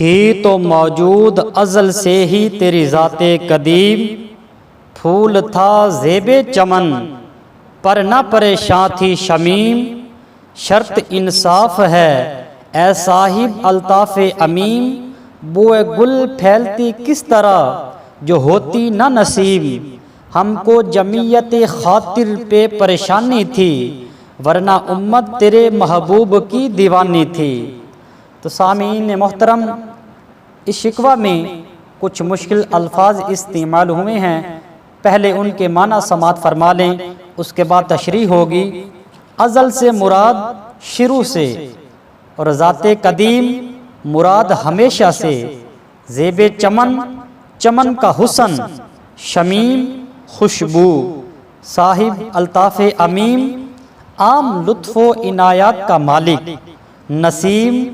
تھی تو موجود ازل سے ہی تیری ذات قدیم، پھول تھا زیب چمن پر نہ پریشاں تھی شمیم، شرط انصاف ہے اے صاحب الطاف امیم، بوئے گل پھیلتی کس طرح جو ہوتی نہ نسیم، ہم کو جمعیت خاطر پہ پریشانی تھی ورنہ امت تیرے محبوب کی دیوانی تھی۔ تو سامعین محترم، اس شکوہ میں کچھ مشکل الفاظ استعمال ہوئے ہیں، پہلے ان کے معنی سماعت فرما لیں، اس کے بعد تشریح ہوگی۔ ازل سے مراد شروع سے، اور ذات قدیم مراد ہمیشہ سے، زیب چمن چمن کا حسن، شمیم خوشبو، صاحب الطاف امیم عام لطف و عنایات کا مالک، نسیم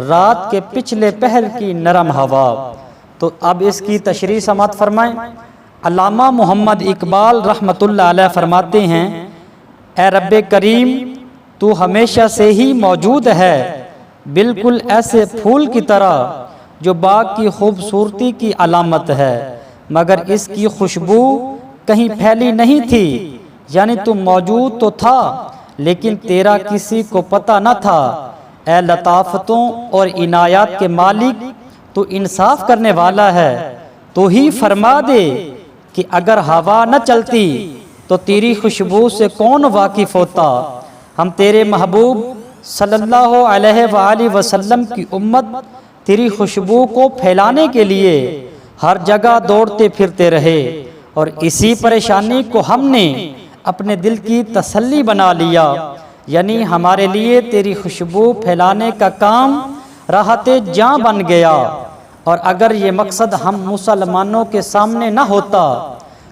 رات کے پچھلے پہر کی نرم ہوا۔ تو اب اس کی تشریح سماعت فرمائیں۔ علامہ محمد اقبال رحمۃ اللہ علیہ فرماتے ہیں، اے رب کریم تو ہمیشہ سے ہی موجود ہے، بالکل ایسے پھول کی طرح جو باغ کی خوبصورتی کی علامت ہے، مگر اس کی خوشبو کہیں پھیلی نہیں تھی، یعنی تو موجود تو تھا لیکن تیرا کسی کو پتہ نہ تھا۔ اے لطافتوں اور عنایات کے مالک، تو انصاف کرنے والا ہے، تو ہی فرما دے کہ اگر ہوا نہ چلتی تو تیری خوشبو سے کون واقف ہوتا۔ ہم تیرے محبوب صلی اللہ علیہ وآلہ وسلم کی امت تیری خوشبو کو پھیلانے کے لیے ہر جگہ دوڑتے پھرتے رہے، اور اسی پریشانی کو ہم نے اپنے دل کی تسلی بنا لیا، یعنی ہمارے لیے تیری خوشبو پھیلانے کا کام راحت جاں بن گیا۔ اور اگر یہ مقصد ہم مسلمانوں کے سامنے نہ ہوتا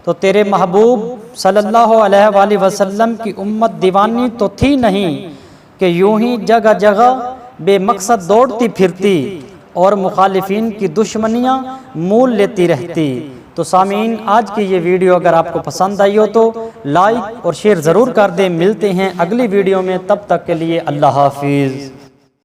تو تیرے محبوب صلی اللہ علیہ وآلہ وسلم کی امت دیوانی تو تھی نہیں کہ یوں ہی جگہ جگہ بے مقصد دوڑتی پھرتی اور مخالفین کی دشمنیاں مول لیتی رہتی۔ تو سامعین، آج کی یہ ویڈیو اگر آپ کو پسند آئی ہو تو لائک اور شیئر ضرور کر دیں۔ ملتے ہیں اگلی ویڈیو میں، تب تک کے لیے اللہ حافظ۔